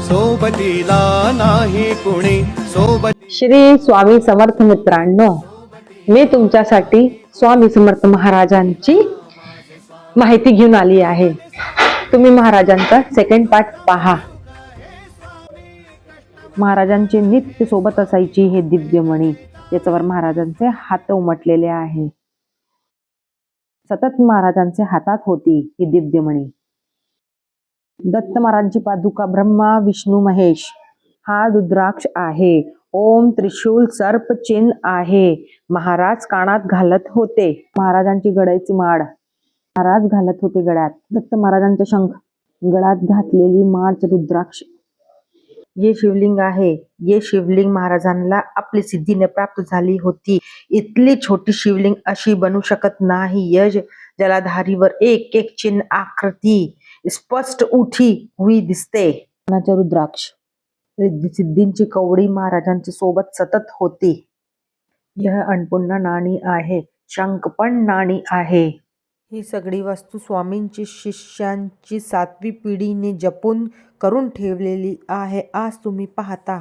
सोबतीला नाही कुणी सोबत। श्री स्वामी समर्थ मित्रांनो, मी तुमच्यासाठी स्वामी समर्थ महाराजांची माहिती घेऊन आली आहे। तुम्ही महाराजांचा सेकंड पार्ट पहा। महाराजांची नित्य सोबत असायची हे दिव्यमणी, ज्याच्यावर महाराजांचे हात उमटलेले आहे। सतत महाराजांचे हातात होती ही दिव्यमणी। दत्त महाराजांची पादुका ब्रह्मा विष्णू महेश हा रुद्राक्ष आहे। ओम त्रिशूल सर्प चिन्ह आहे। महाराज कानात घालत होते। महाराजांची गळ्याची माळ महाराज घालत होते गळ्यात। दत्त महाराजांचे शंख गळ्यात घातलेली माळ रुद्राक्ष ये शिवलिंग आहे। ये शिवलिंग महाराजांना आपली सिद्धीने प्राप्त झाली होती। इतली छोटी शिवलिंग अशी बनू शकत नाही। यज जलाधारीवर एक एक चिन्ह आकृती स्पष्ट उठी हुई दिसते। रुद्राक्ष सिद्धींची कवडी महाराजांच्या सोबत सतत होती। यह अन्नपूर्णा नाणी आहे। शंख पण नाणी आहे। ही सगळी वस्तू स्वामींची शिष्यांची 7वी पिढीने जपून करून ठेवलेली आहे। आज तुम्ही पाहता